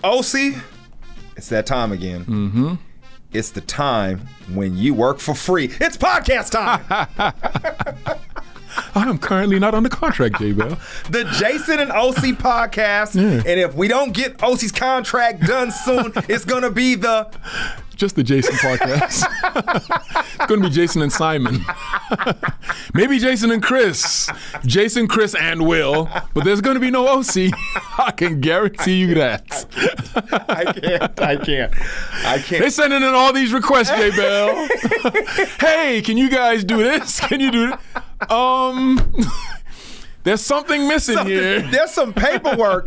Osi, it's that time again. Mm-hmm. It's the time when you work for free. It's podcast time. I am currently not under contract, J-Bell. The Jason and Osi podcast. Yeah. And if we don't get Osi's contract done soon, it's going to be just the Jason podcast. It's going to be Jason and Simon. Maybe Jason and Chris. Jason, Chris, and Will. But there's going to be no Osi. I can guarantee you that. I can't. They're sending in all these requests, J-Bell. Hey, can you guys do this? Can you do it? There's something missing here. There's some paperwork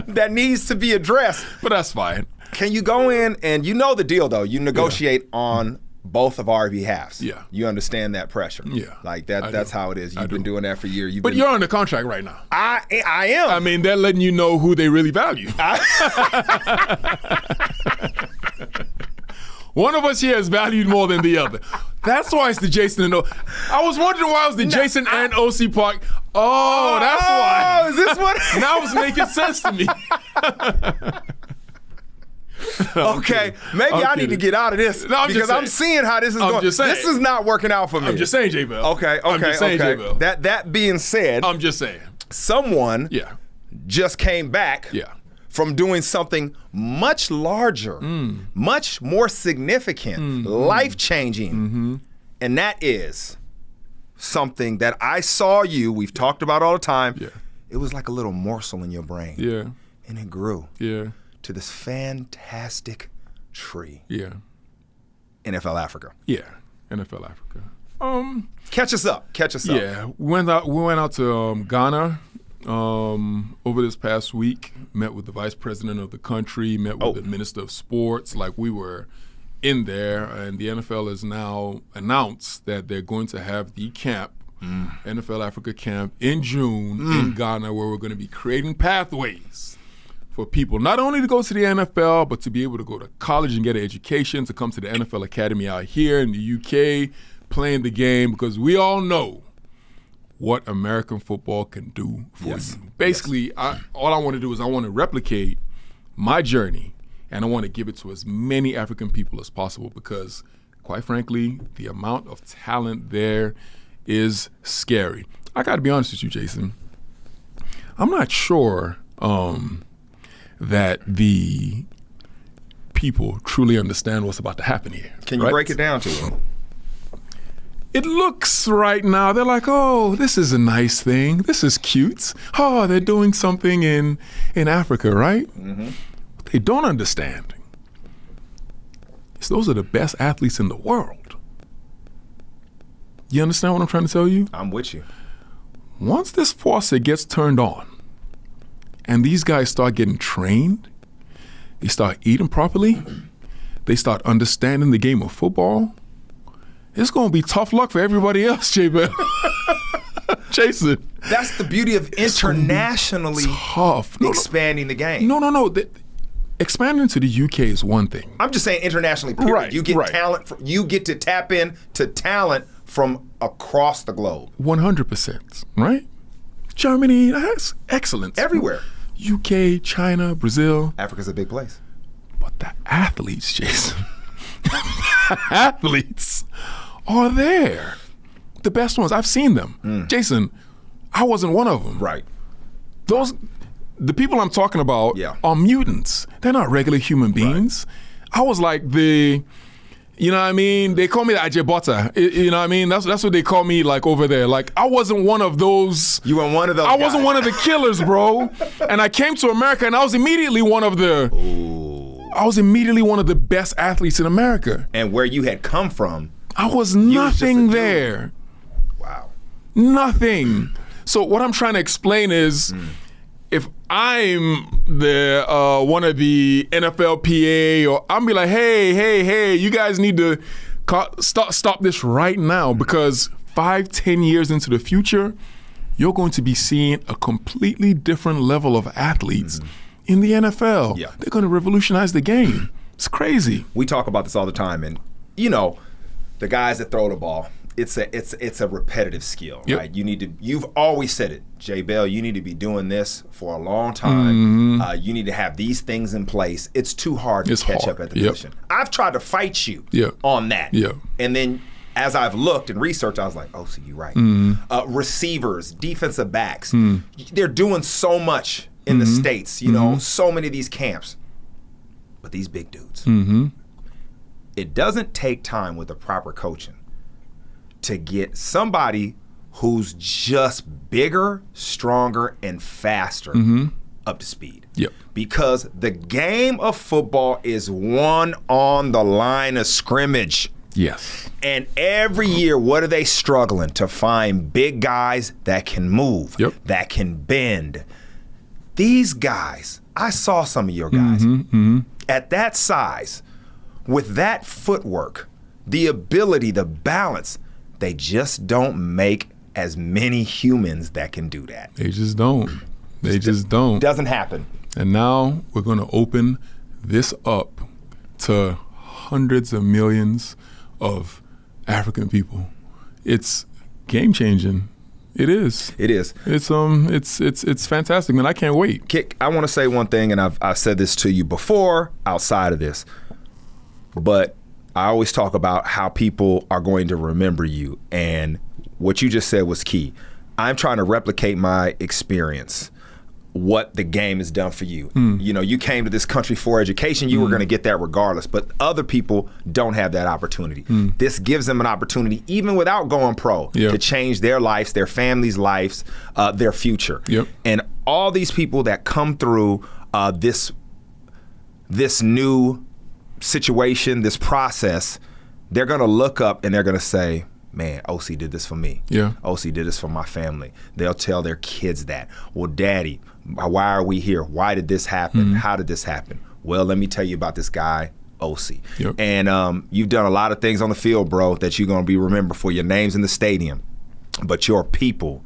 that needs to be addressed. But that's fine. Can you go in and you know the deal though? You negotiate on both of our behalves. Yeah. You understand that pressure. Yeah. Like that's how it is. You've been doing that for years. But you're under contract right now. I am. I mean, they're letting you know who they really value. One of us here is valued more than the other. That's why it's the Jason and Osi. I was wondering why it was the Jason and Osi part. Oh, that's why. Oh, is this what? Now it's making sense to me. Okay, maybe I need to get out of this because I'm seeing how this is going. This is not working out for me. I'm just saying, J-Bell. Okay. J-Bell. That being said, I'm just saying. Someone just came back from doing something much larger, much more significant, life-changing, and that is something that I saw we've talked about all the time. Yeah. It was like a little morsel in your brain. Yeah. And it grew. Yeah. To this fantastic tree. Yeah. NFL Africa. Yeah. NFL Africa. Catch us up. Yeah. We went out to Ghana over this past week, met with the vice president of the country, met with the minister of sports. Like, we were in there, and the NFL has now announced that they're going to have the camp, NFL Africa camp, in June in Ghana, where we're going to be creating pathways for people not only to go to the NFL, but to be able to go to college and get an education, to come to the NFL Academy out here in the UK, playing the game, because we all know what American football can do for you. Basically, all I want to do is I want to replicate my journey, and I want to give it to as many African people as possible because, quite frankly, the amount of talent there is scary. I got to be honest with you, Jason. I'm not sure that the people truly understand what's about to happen here. Can you break it down to them? It looks right now, they're like, oh, this is a nice thing. This is cute. Oh, they're doing something in Africa, right? Mm-hmm. What they don't understand is those are the best athletes in the world. You understand what I'm trying to tell you? I'm with you. Once this faucet gets turned on, and these guys start getting trained, they start eating properly, they start understanding the game of football, it's going to be tough luck for everybody else, J-Bell. Jason. That's the beauty of internationally expanding the game. No. Expanding to the UK is one thing. I'm just saying internationally, period. Right, you get talent. You get to tap in to talent from across the globe. 100%, right? Germany, that's excellence. Everywhere. UK, China, Brazil. Africa's a big place. But the athletes, Jason, athletes are there. The best ones. I've seen them. Jason, I wasn't one of them. Right. The people I'm talking about are mutants. They're not regular human beings. Right. I was like you know what I mean? They call me the Ajebota. You know what I mean? That's what they call me, like, over there. Like, I wasn't one of those. You weren't one of those I wasn't one of the killers, bro. And I came to America, and I was immediately one of the best athletes in America. And where you had come from, I was nothing there. Wow. Nothing. So what I'm trying to explain is, if I'm the one of the NFLPA, or I'm be like, hey, you guys need to stop this right now, because 5-10 years into the future, you're going to be seeing a completely different level of athletes in the NFL. Yeah. They're going to revolutionize the game. It's crazy. We talk about this all the time, and you know, the guys that throw the ball, it's a repetitive skill, right? You've always said it, Jay Bell, you need to be doing this for a long time. You need to have these things in place. It's too hard to catch up at the position. I've tried to fight you on that. And then as I've looked and researched, I was like, oh, so you're right. Receivers, defensive backs, they're doing so much in the States, you know, so many of these camps. But these big dudes, it doesn't take time with the proper coaching to get somebody who's just bigger, stronger, and faster up to speed. Because the game of football is won on the line of scrimmage. Yes. And every year, what are they struggling to find? Big guys that can move, that can bend. These guys, I saw some of your guys at that size, with that footwork, the ability, the balance, they just don't make as many humans that can do that. They just don't. They just don't. Doesn't happen. And now we're going to open this up to hundreds of millions of African people. It's game changing. It is. It is. It's fantastic, man. I can't wait. Kick, I want to say one thing, and I've said this to you before outside of this, but I always talk about how people are going to remember you, and what you just said was key. I'm trying to replicate my experience, what the game has done for you. You know, you came to this country for education. You were going to get that regardless, but other people don't have that opportunity. This gives them an opportunity, even without going pro, to change their lives, their families' lives, their future. And all these people that come through this new situation, this process, they're going to look up and they're going to say, man, Osi did this for me. Osi did this for my family. They'll tell their kids that. Well, Daddy, why are we here? Why did this happen? How did this happen? Well, let me tell you about this guy, Osi. And you've done a lot of things on the field, bro, that you're going to be remembered for. Your name's in the stadium, but your people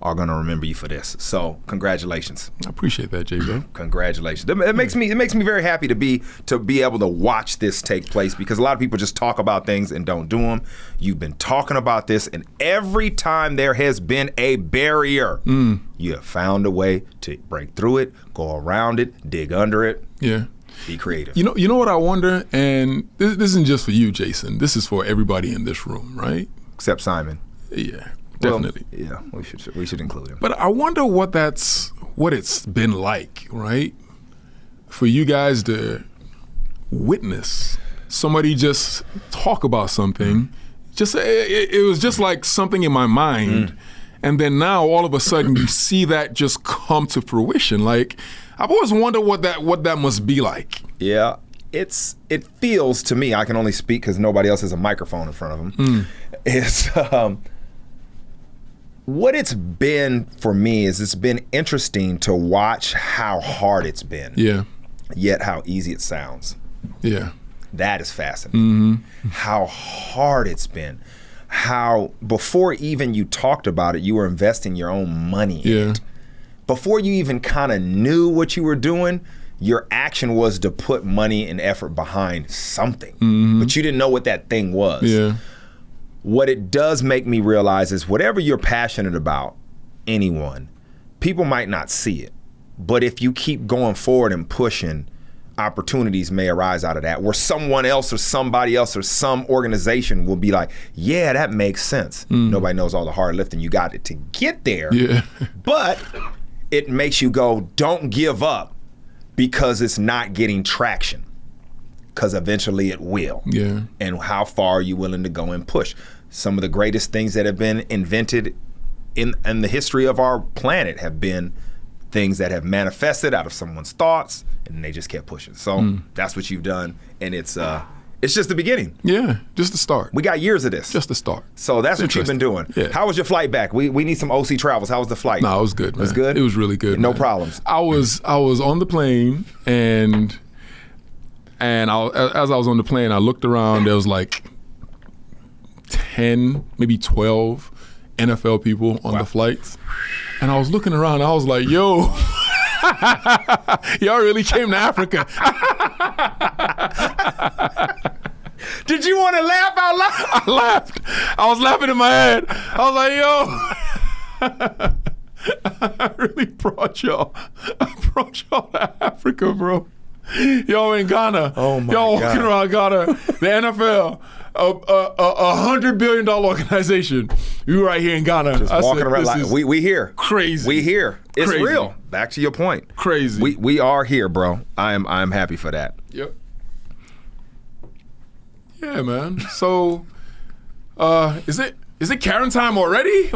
are going to remember you for this. So congratulations. I appreciate that, J-Bro. Congratulations. It makes me very happy to be able to watch this take place, because a lot of people just talk about things and don't do them. You've been talking about this, and every time there has been a barrier, you have found a way to break through it, go around it, dig under it. Be creative. You know what I wonder, and this isn't just for you, Jason. This is for everybody in this room, right? Except Simon. Yeah. Definitely. Well, we should include him. But I wonder what it's been like, right? For you guys to witness somebody just talk about something. Just it was just like something in my mind. And then now all of a sudden you see that just come to fruition. Like, I've always wondered what that must be like. Yeah. It feels to me, I can only speak because nobody else has a microphone in front of them. It's what it's been for me is it's been interesting to watch how hard it's been. Yet how easy it sounds. That is fascinating. How hard it's been. How before even you talked about it, you were investing your own money in it. Before you even kind of knew what you were doing, your action was to put money and effort behind something. But you didn't know what that thing was. What it does make me realize is whatever you're passionate about, anyone, people might not see it. But if you keep going forward and pushing, opportunities may arise out of that, where someone else or somebody else or some organization will be like, yeah, that makes sense. Nobody knows all the hard lifting you got to get there. But it makes you go, don't give up because it's not getting traction. Because eventually it will. And how far are you willing to go and push? Some of the greatest things that have been invented in the history of our planet have been things that have manifested out of someone's thoughts, and they just kept pushing. So that's what you've done, and it's just the beginning. Just the start. We got years of this. Just the start. So that's what you've been doing. How was your flight back? We need some OC travels. How was the flight? No, it was good, man. It was good? It was really good, No problems. I was on the plane, and as I was on the plane, I looked around. There was like 10, maybe 12 NFL people on the flights. And I was looking around, I was like, yo, y'all really came to Africa. Did you want to laugh out loud? I laughed. I was laughing in my head. I was like, yo. I really brought y'all to Africa, bro. Y'all in Ghana. Oh my y'all God. walking around Ghana. The NFL, a $100 billion organization. You right here in Ghana. Just walking around like we here. Crazy. We here. It's Crazy. real. Back to your point. Crazy. We are here, bro. I'm happy for that. Yep. Yeah, man. So, is it Karen time already?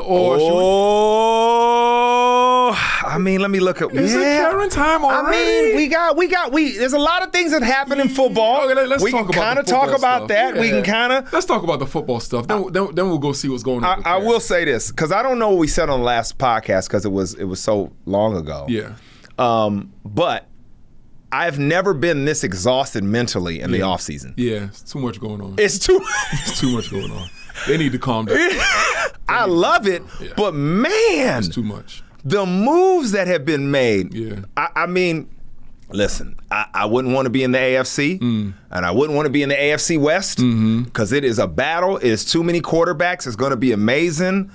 I mean, let me look at. Is it Karen time already? I mean, there's a lot of things that happen in football. Okay, let's we talk can kind of about talk about that. Yeah. We can kind of. Let's talk about the football stuff. Then we'll go see what's going on. I will say this because I don't know what we said on the last podcast because it was so long ago. Yeah. But I've never been this exhausted mentally in the off season. Yeah, it's too much going on. It's too much going on. They need to calm down. I love it, but man, it's too much. The moves that have been made. Yeah. I mean, listen, I wouldn't want to be in the AFC, and I wouldn't want to be in the AFC West because it is a battle. It is too many quarterbacks. It's going to be amazing.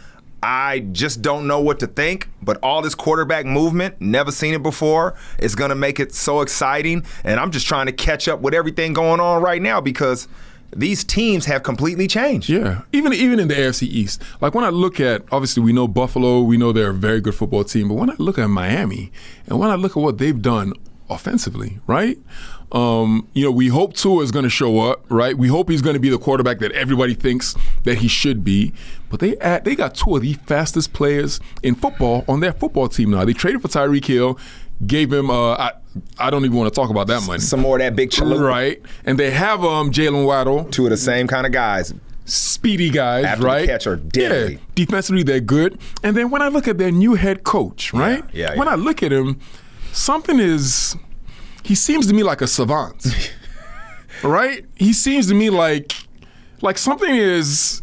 I just don't know what to think, but all this quarterback movement, never seen it before. It's going to make it so exciting, and I'm just trying to catch up with everything going on right now because these teams have completely changed. Yeah, even in the AFC East. Like when I look at, obviously we know Buffalo, we know they're a very good football team, but when I look at Miami and when I look at what they've done offensively, right? We hope Tua is going to show up, right? We hope he's going to be the quarterback that everybody thinks that he should be. But they got two of the fastest players in football on their football team now. They traded for Tyreek Hill, gave him I don't even want to talk about that money. Some more of that big chalupa. Right. And they have Jalen Waddle. Two of the same kind of guys. Speedy guys, after right? The catch are deadly. Yeah, defensively they're good. And then when I look at their new head coach, right? Yeah. When I look at him, he seems to me like a savant. Right? He seems to me like something is,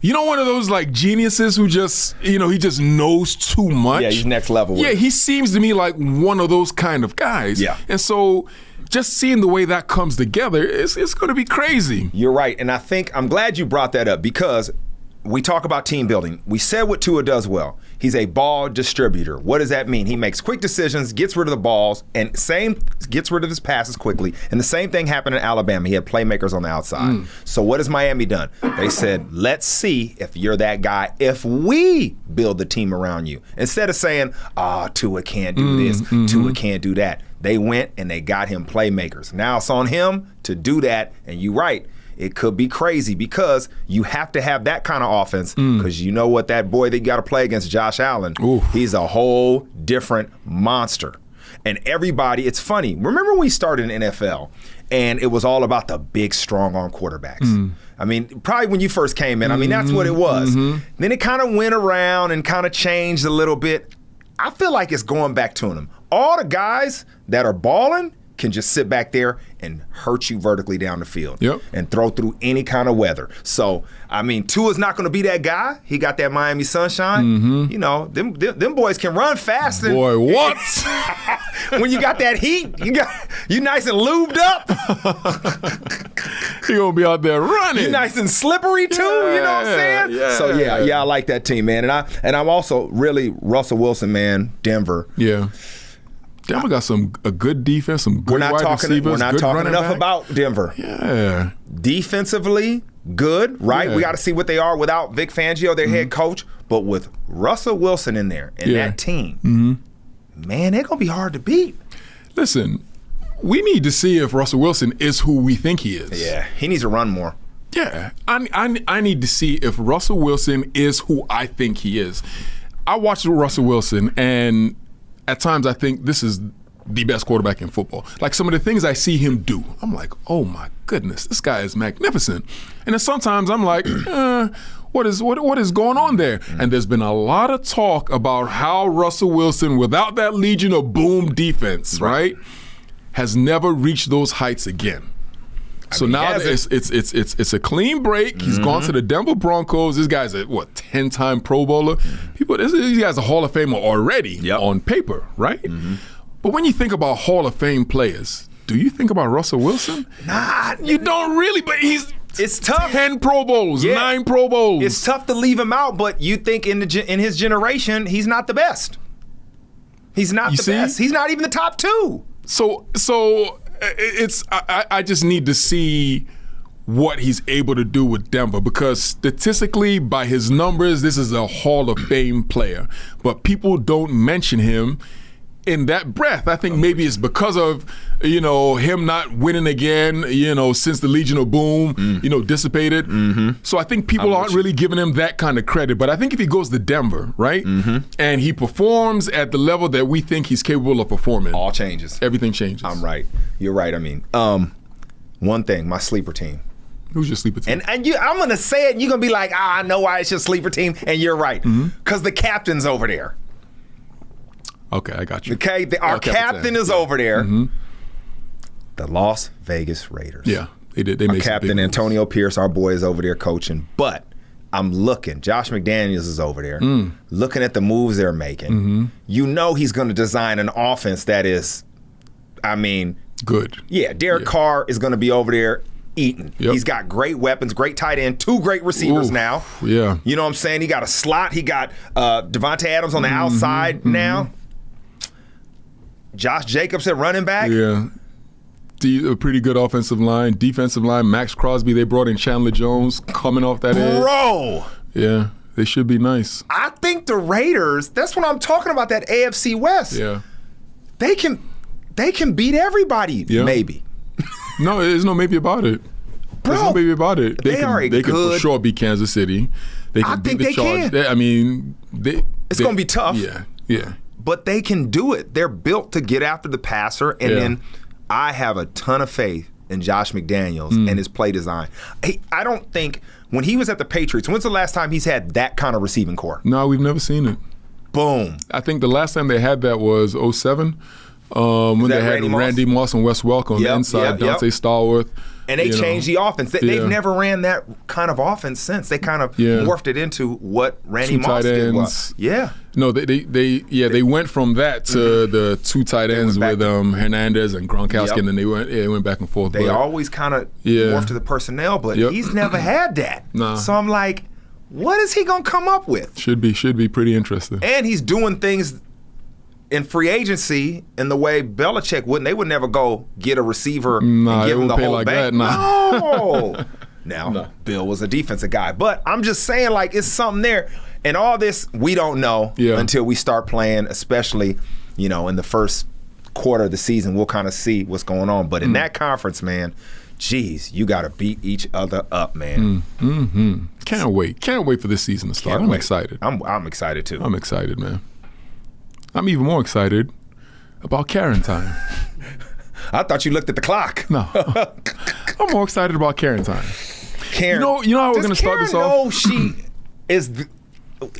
one of those like geniuses who just, he just knows too much. Yeah, he's next level. Yeah, he seems to me like one of those kind of guys. Yeah. And so just seeing the way that comes together, it's going to be crazy. You're right. And I'm glad you brought that up because we talk about team building. We said what Tua does well. He's a ball distributor. What does that mean? He makes quick decisions, gets rid of the balls, and gets rid of his passes quickly. And the same thing happened in Alabama. He had playmakers on the outside. So what has Miami done? They said, let's see if you're that guy if we build the team around you. Instead of saying, Tua can't do this, Tua can't do that. They went and they got him playmakers. Now it's on him to do that. And you're right. It could be crazy because you have to have that kind of offense because you know what that boy that you got to play against, Josh Allen, he's a whole different monster. And everybody, it's funny. Remember when we started in NFL and it was all about the big, strong arm quarterbacks? I mean, probably when you first came in, I mean, that's what it was. Then it kind of went around and kind of changed a little bit. I feel like it's going back to them. All the guys that are balling can just sit back there and hurt you vertically down the field and throw through any kind of weather. So, I mean, Tua's not going to be that guy. He got that Miami sunshine. Them boys can run fast. Boy, what? When you got that heat, you nice and lubed up. You're going to be out there running. You nice and slippery too, you know what I'm saying? Yeah. So, I like that team, man. And I'm also really Russell Wilson, man, Denver. Yeah. Denver got a good defense, some good wide receivers. We're not talking enough about Denver. Yeah. Defensively, good, right? Yeah. We got to see what they are without Vic Fangio, their head coach. But with Russell Wilson in there and that team, man, they're going to be hard to beat. Listen, we need to see if Russell Wilson is who we think he is. Yeah, he needs to run more. Yeah, I need to see if Russell Wilson is who I think he is. I watched Russell Wilson, and at times I think this is the best quarterback in football. Like some of the things I see him do, I'm like, oh my goodness, this guy is magnificent. And then sometimes I'm like, what is going on there? And there's been a lot of talk about how Russell Wilson, without that Legion of Boom defense, right, has never reached those heights again. So now it's a clean break. He's gone to the Denver Broncos. This guy's a 10-time Pro Bowler. These guys are Hall of Famer already on paper, right? But when you think about Hall of Fame players, do you think about Russell Wilson? Nah, you don't really. But It's tough. 10 Pro Bowls, 9 Pro Bowls. It's tough to leave him out, but you think in his generation, he's not the best. He's not the best. He's not even the top 2. So it's I just need to see what he's able to do with Denver, because statistically, by his numbers, this is a Hall of Fame player. But people don't mention him in that breath. I think maybe it's because of, him not winning again, since the Legion of Boom, dissipated. Mm-hmm. So I think people aren't really giving him that kind of credit. But I think if he goes to Denver, right, and he performs at the level that we think he's capable of performing, all changes. Everything changes. I'm right. You're right. I mean, one thing, my sleeper team. Who's your sleeper team? And I'm going to say it, and you're going to be like, I know why it's your sleeper team, and you're right. Because the captain's over there. Okay, I got you. Okay, our captain is over there. The Las Vegas Raiders. Yeah, they did. They made captain Antonio Pierce, our boy, is over there coaching. But I'm looking. Josh McDaniels is over there, looking at the moves they're making. You know he's going to design an offense that is, good. Yeah, Derek Carr is going to be over there eating. Yep. He's got great weapons, great tight end, 2 great receivers now. Yeah. You know what I'm saying? He got a slot. He got Devontae Adams on the outside now. Josh Jacobs at running back. Yeah. A pretty good offensive line. Defensive line, Max Crosby. They brought in Chandler Jones coming off that edge. Bro. Yeah. They should be nice. I think the Raiders, that's what I'm talking about, that AFC West. Yeah. They can beat everybody, maybe. No, there's no maybe about it. Bro, there's no maybe about it. They can for sure beat Kansas City. I think they can. It's going to be tough. Yeah. But they can do it. They're built to get after the passer. And then I have a ton of faith in Josh McDaniels and his play design. I don't think, when he was at the Patriots, when's the last time he's had that kind of receiving core? No, we've never seen it. Boom. I think the last time they had that was 2007. When they had Randy Moss and Wes Welker on the inside, Dante Stallworth. And they changed the offense. They've never ran that kind of offense since. They kind of morphed it into what Randy Moss did. Yeah. No, they went from that to the 2 tight ends with Hernandez and Gronkowski, and then they went back and forth. They always kind of morphed to the personnel, but he's never had that. Nah. So I'm like, what is he going to come up with? Should be pretty interesting. And he's doing things in free agency in the way Belichick wouldn't. They would never go get a receiver and give him the whole bank. No. Now, Bill was a defensive guy. But I'm just saying, like, it's something there. And all this, we don't know until we start playing, especially, in the first quarter of the season. We'll kind of see what's going on. But in that conference, man, geez, you got to beat each other up, man. Can't wait for this season to start. I'm excited. I'm excited, too. I'm excited, man. I'm even more excited about Karen time. I thought you looked at the clock. No. I'm more excited about Karen time. Karen. You know how we're going to start this off? No, she is.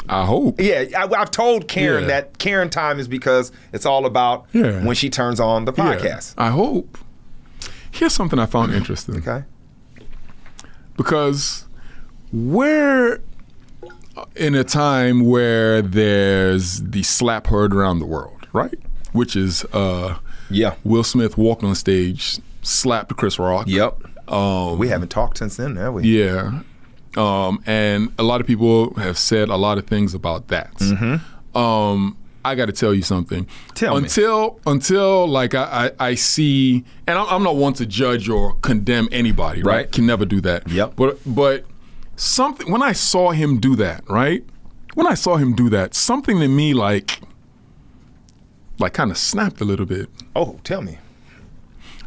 I hope. Yeah, I've told Karen that Karen time is because it's all about when she turns on the podcast. I hope. Here's something I found interesting. Okay. Because we're in a time where there's the slap heard around the world, right? Which is Will Smith walked on stage, slapped Chris Rock. Yep. We haven't talked since then, have we? Yeah. And a lot of people have said a lot of things about that. I got to tell you something. Until like I see, and I'm not one to judge or condemn anybody, right? Can never do that. Yep. But something, when I saw him do that, right? When I saw him do that, something in me like kind of snapped a little bit. Oh, tell me.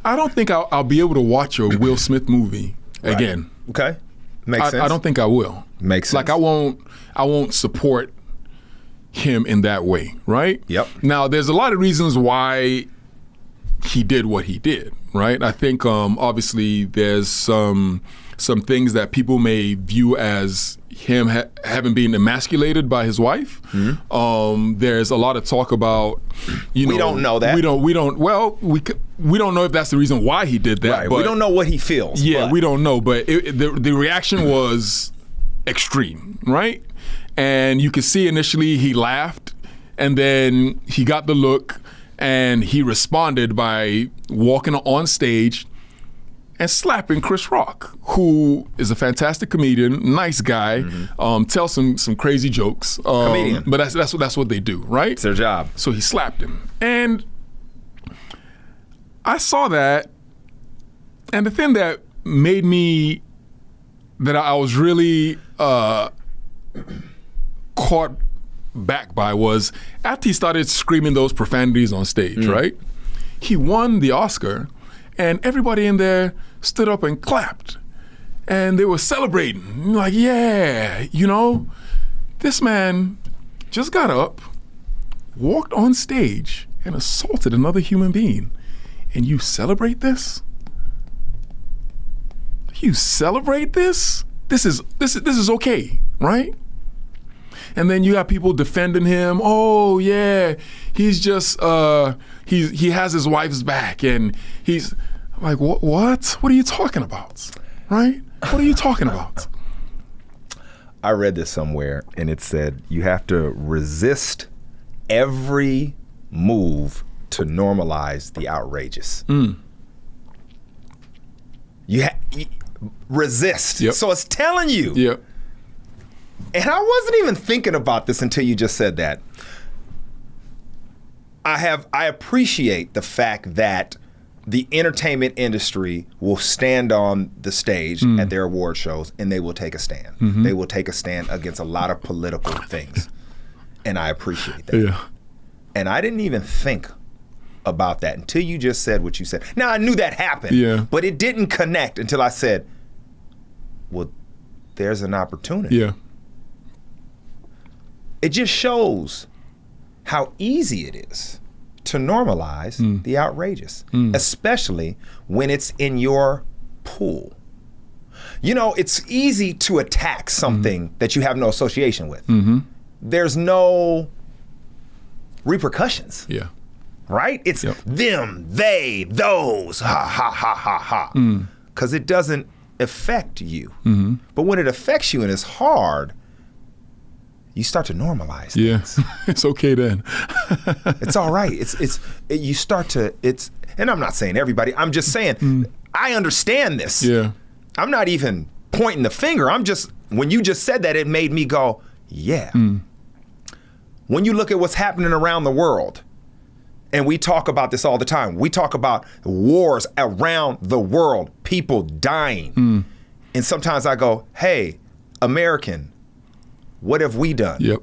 I don't think I'll be able to watch a Will Smith movie again. Okay. Makes sense. I don't think I will. Makes sense. Like I won't support him in that way, right? Yep. Now, there's a lot of reasons why he did what he did, right? I think obviously there's some things that people may view as him having been emasculated by his wife. There's a lot of talk about, we don't know that. We don't know if that's the reason why he did that. Right. But we don't know what he feels. Yeah, we don't know. But the reaction was extreme, right? And you could see initially he laughed, and then he got the look, and he responded by walking on stage, and slapping Chris Rock, who is a fantastic comedian, nice guy, tells some crazy jokes. Comedian. But that's what they do, right? It's their job. So he slapped him. And I saw that, and the thing that made me, that I was really caught back by was after he started screaming those profanities on stage, right? He won the Oscar, and everybody in there stood up and clapped. And they were celebrating. Like, yeah, you know, this man just got up, walked on stage, and assaulted another human being. And you celebrate this? You celebrate this? This is okay, right? And then you got people defending him. Oh yeah, he's just he has his wife's back, and he's like, what? What are you talking about? Right? What are you talking about? I read this somewhere, and it said you have to resist every move to normalize the outrageous. You resist. Yep. So it's telling you. Yep. And I wasn't even thinking about this until you just said that. I appreciate the fact that the entertainment industry will stand on the stage at their award shows and they will take a stand. They will take a stand against a lot of political things. And I appreciate that. Yeah. And I didn't even think about that until you just said what you said. Now, I knew that happened, but it didn't connect until I said, well, there's an opportunity. Yeah. It just shows how easy it is to normalize the outrageous, especially when it's in your pool. You know, it's easy to attack something that you have no association with. There's no repercussions. Yeah. Right? It's them, they, those, ha, ha, ha, ha, ha. Because it doesn't affect you. But when it affects you and it's hard, you start to normalize things. It's okay then. It's all right. You start to, and I'm not saying everybody, I'm just saying, I understand this. Yeah. I'm not even pointing the finger. I'm just, when you just said that, it made me go, yeah. When you look at what's happening around the world, and we talk about this all the time, we talk about wars around the world, people dying. And sometimes I go, hey, American, what have we done? Yep.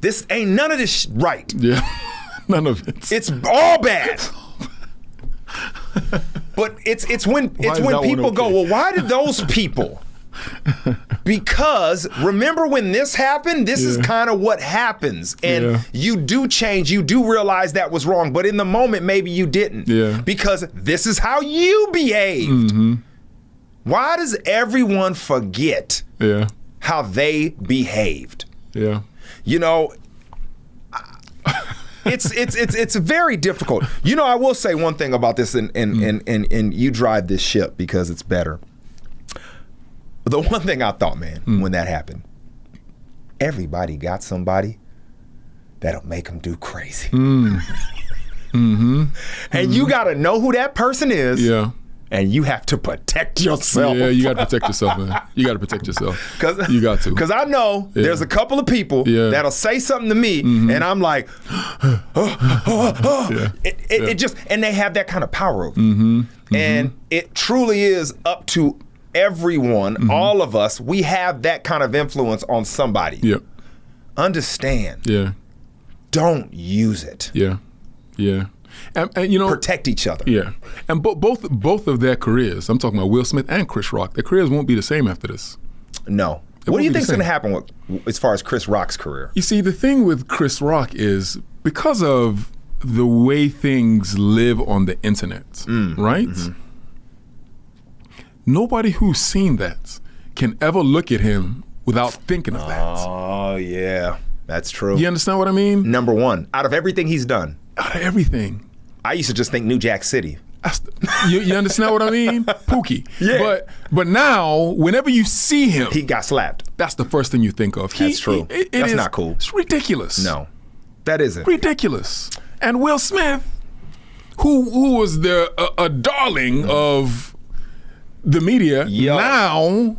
This ain't none of this right. Yeah. None of it. It's all bad. But it's when people go, well, why did those people? Because remember when this happened, this is kind of what happens. And you do change, you do realize that was wrong, but in the moment, maybe you didn't. Because this is how you behaved. Why does everyone forget how they behaved? You know, it's very difficult. You know, I will say one thing about this, and you drive this ship because it's better. The one thing I thought, man, when that happened, everybody got somebody that'll make them do crazy. And you got to know who that person is. And you have to protect yourself. Yeah, you got to protect yourself, man. You got to protect yourself. You got to. Because I know there's a couple of people that'll say something to me, and I'm like, it just, and they have that kind of power over me. And it truly is up to everyone, all of us, we have that kind of influence on somebody. Understand. Don't use it. And you know, protect each other. And both of their careers, I'm talking about Will Smith and Chris Rock, their careers won't be the same after this. No. What do you think is going to happen as far as Chris Rock's career? You see, the thing with Chris Rock is because of the way things live on the internet, right? Nobody who's seen that can ever look at him without thinking of that. Oh, yeah. That's true. You understand what I mean? Number one, out of everything he's done. Out of everything. I used to just think New Jack City. You understand what I mean? Pookie. But now, whenever you see him, he got slapped. That's the first thing you think of. That's true. That's not cool. It's ridiculous. No, that isn't. Ridiculous. And Will Smith, who was a darling of the media. Yo. Now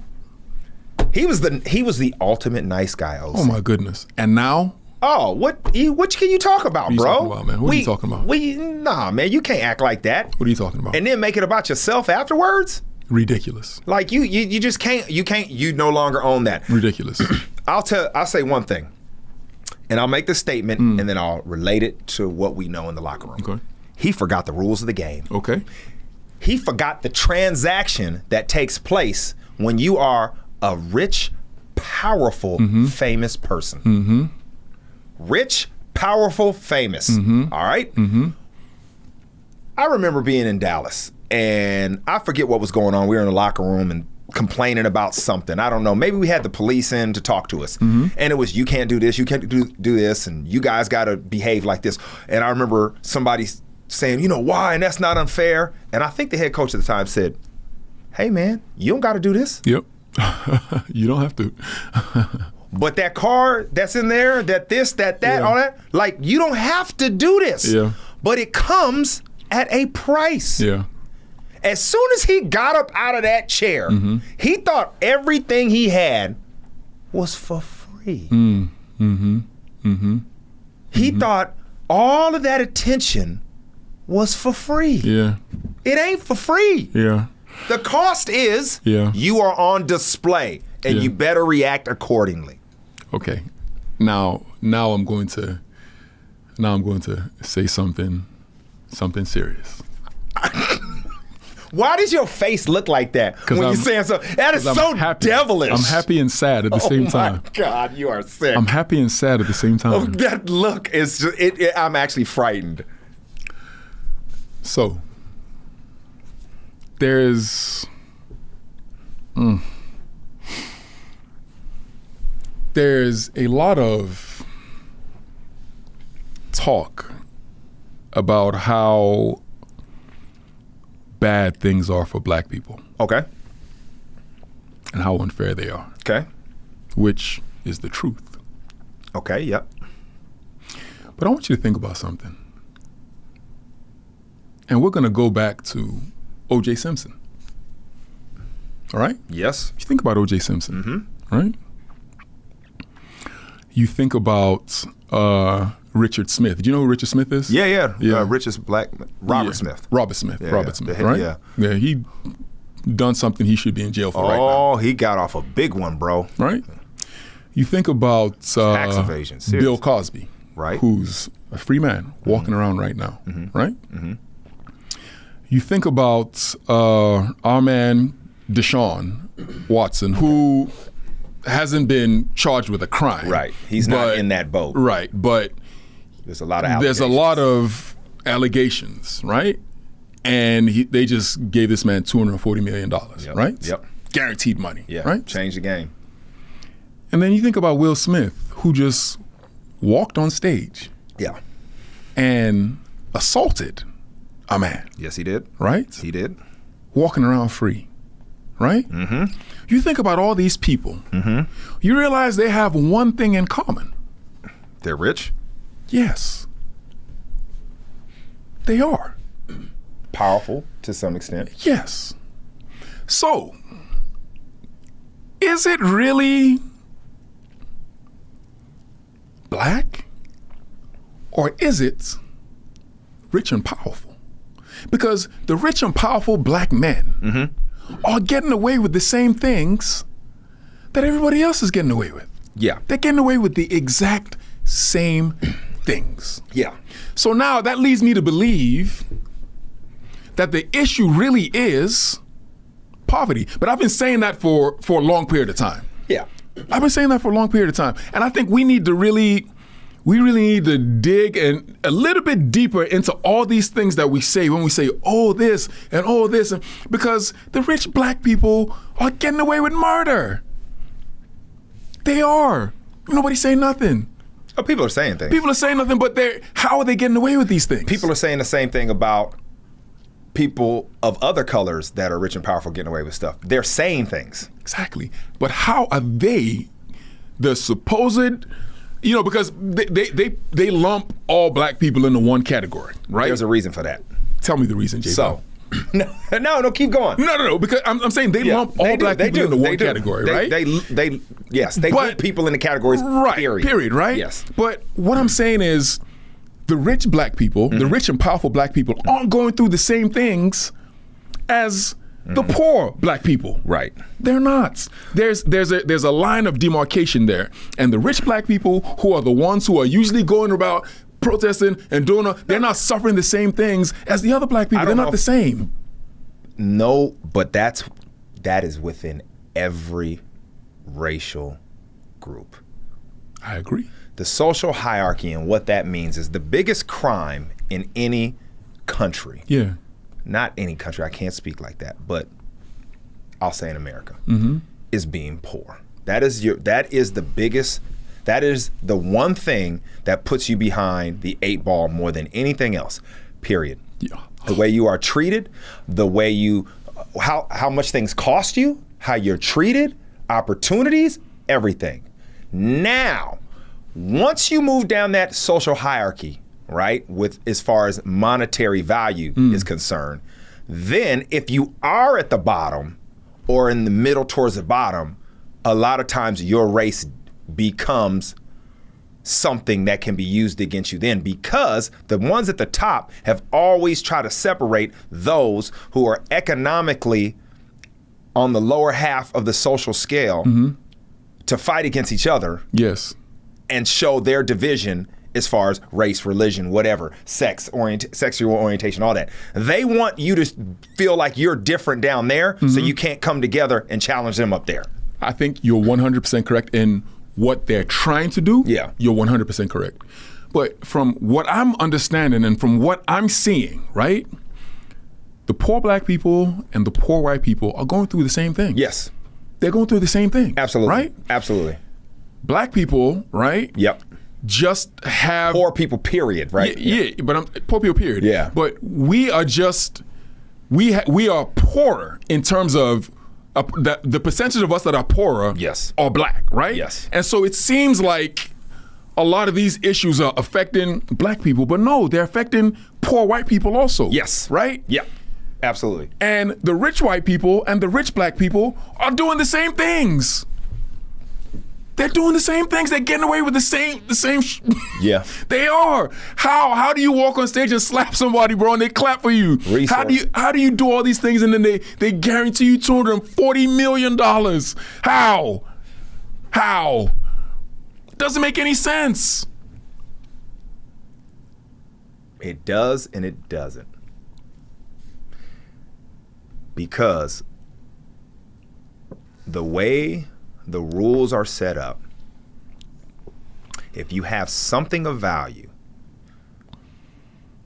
he was the ultimate nice guy, Osi. Oh my goodness. And now? Oh, what can you talk about, what are you bro? Talking about, man? What are you talking about? Nah, man, you can't act like that. What are you talking about? And then make it about yourself afterwards? Ridiculous. Like you just can't, you no longer own that. Ridiculous. I'll say one thing, and I'll make the statement, and then I'll relate it to what we know in the locker room. Okay. He forgot the rules of the game. Okay. He forgot the transaction that takes place when you are a rich, powerful, famous person. Rich, powerful, famous. All right? I remember being in Dallas, and I forget what was going on. We were in the locker room and complaining about something. I don't know. Maybe we had the police in to talk to us. And it was, you can't do this, you can't do this, and you guys got to behave like this. And I remember somebody saying, you know, why? And that's not unfair. And I think the head coach at the time said, hey, man, you don't got to do this. Yep. You don't have to. But that car that's in there, that this, that, all that, like, you don't have to do this. Yeah. But it comes at a price. Yeah. As soon as he got up out of that chair, he thought everything he had was for free. He thought all of that attention was for free. Yeah. It ain't for free. Yeah. The cost is you are on display, and you better react accordingly. Okay. Now I'm going to say something serious. Why does your face look like that when you're saying something? That is so devilish. I'm happy and sad at the same time. Oh my God, you are sick. I'm happy and sad at the same time. Oh, that look is just, I'm actually frightened. So there's a lot of talk about how bad things are for black people. Okay. And how unfair they are. Okay. Which is the truth. Okay, yep. But I want you to think about something. And we're going to go back to O.J. Simpson. All right? Yes. You think about O.J. Simpson, right? You think about Richard Smith. Do you know who Richard Smith is? Yeah. Richard Black, Robert Smith. Robert Smith, yeah, Robert Smith, right? Yeah, he done something he should be in jail for right now. Oh, he got off a big one, bro. Right? You think about tax evasion, Bill Cosby, right? Who's a free man walking around right now, right? You think about our man Deshaun Watson, who hasn't been charged with a crime. Right. He's not in that boat. Right. But there's a lot of allegations, right? And they just gave this man $240 million, right? Yep. Guaranteed money, right? Change the game. And then you think about Will Smith, who just walked on stage. Yeah. And assaulted a man. Yes, he did. Right? He did. Walking around free, right? You think about all these people. You realize they have one thing in common. They're rich? Yes. They are. Powerful to some extent. Yes. So, is it really black? Or is it rich and powerful? Because the rich and powerful black men are getting away with the same things that everybody else is getting away with. Yeah. They're getting away with the exact same things. Yeah. So now that leads me to believe that the issue really is poverty. But I've been saying that for a long period of time. Yeah. I've been saying that for a long period of time. And I think we really need to dig a little bit deeper into all these things that we say when we say, oh, this and oh, this. Because the rich black people are getting away with murder. They are. Nobody's saying nothing. Oh, people are saying things. People are saying nothing, but how are they getting away with these things? People are saying the same thing about people of other colors that are rich and powerful getting away with stuff. They're saying things. Exactly. But how are they, the supposed, because they lump all black people into one category, right? There's a reason for that. Tell me the reason, Jason. So, no, keep going. No, because I'm saying they lump all black people into one category, right? They put people in the categories, right? Period, right? Yes. But what I'm saying is, the rich black people, the rich and powerful black people, aren't going through the same things as the poor black people. Right. They're not. There's a line of demarcation there, and the rich black people, who are the ones who are usually going about protesting and they're not suffering the same things as the other black people. They're not the same. No, but that is within every racial group. I agree. The social hierarchy and what that means is the biggest crime in any country. Yeah. Not any country, I can't speak like that, but I'll say in America, is being poor. That is the one thing that puts you behind the 8 ball more than anything else, period. Yeah. The way you are treated, the way how much things cost you, how you're treated, opportunities, everything. Now, once you move down that social hierarchy, right, with as far as monetary value is concerned, then if you are at the bottom or in the middle towards the bottom, a lot of times your race becomes something that can be used against you then, because the ones at the top have always tried to separate those who are economically on the lower half of the social scale to fight against each other. Yes. And show their division as far as race, religion, whatever, sexual orientation, all that. They want you to feel like you're different down there, so you can't come together and challenge them up there. I think you're 100% correct in what they're trying to do. Yeah. You're 100% correct. But from what I'm understanding and from what I'm seeing, right, the poor black people and the poor white people are going through the same thing. Yes. They're going through the same thing. Absolutely. Right? Absolutely. Black people, right? Yep. Just have poor people, period, right? Yeah, but poor people, period. Yeah. But we are just we are poorer in terms of the percentage of us that are poorer. Yes. Are black, right? Yes. And so it seems like a lot of these issues are affecting black people, but no, they're affecting poor white people also. Yes. Right? Yeah. Absolutely. And the rich white people and the rich black people are doing the same things. They're doing the same things. They're getting away with the same. Yeah. They are. How do you walk on stage and slap somebody, bro, and they clap for you? Resource. How do you do all these things and then they guarantee you $240 million? How? Doesn't make any sense. It does and it doesn't. Because the way the rules are set up, if you have something of value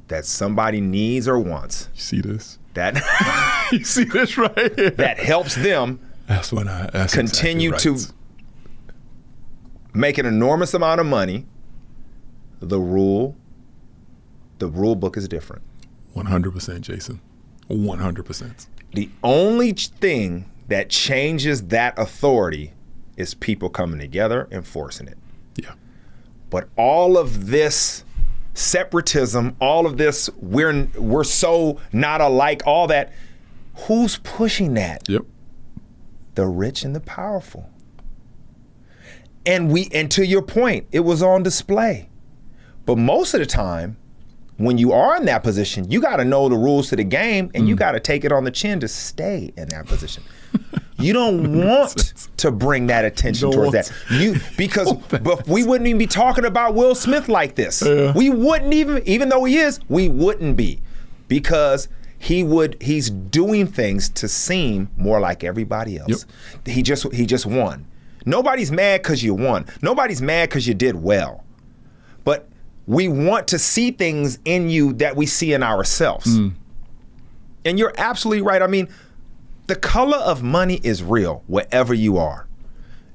that somebody needs or wants, you see this? You see this right here? That helps them continue exactly to make an enormous amount of money. The rule book is different. 100%, Jason. 100%. The only thing that changes that authority is people coming together enforcing it. Yeah. But all of this separatism, all of this, we're so not alike, all that, who's pushing that? Yep. The rich and the powerful. And to your point, it was on display. But most of the time, when you are in that position, you got to know the rules to the game, and you got to take it on the chin to stay in that position. You don't want to bring that attention towards that. But we wouldn't even be talking about Will Smith like this. Yeah. We wouldn't even though he is, we wouldn't be, because he's doing things to seem more like everybody else. Yep. He just won. Nobody's mad because you won. Nobody's mad because you did well. But we want to see things in you that we see in ourselves. And you're absolutely right. I mean, the color of money is real wherever you are.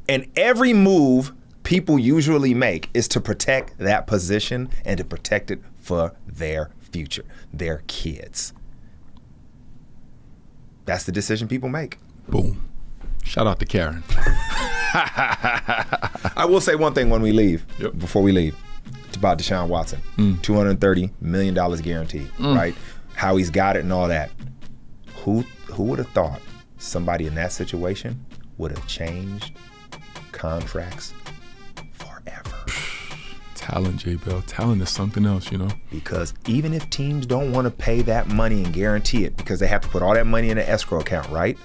And every move people usually make is to protect that position and to protect it for their future, their kids. That's the decision people make. Boom. Shout out to Karen. I will say one thing when we leave, before we leave. About Deshaun Watson, $230 million guaranteed, right? how he's got it and all that. Who would have thought somebody in that situation would have changed contracts forever? Talent, J-Bell. Talent is something else, you know? Because even if teams don't want to pay that money and guarantee it, because they have to put all that money in an escrow account, right?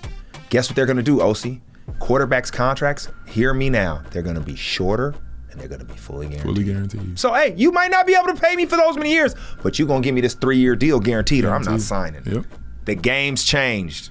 Guess what they're going to do, Osi? Quarterbacks' contracts, hear me now, they're going to be shorter and they're going to be fully guaranteed. Fully guaranteed. So, hey, you might not be able to pay me for those many years, but you're going to give me this 3-year deal guaranteed or I'm not signing. Yep. The game's changed.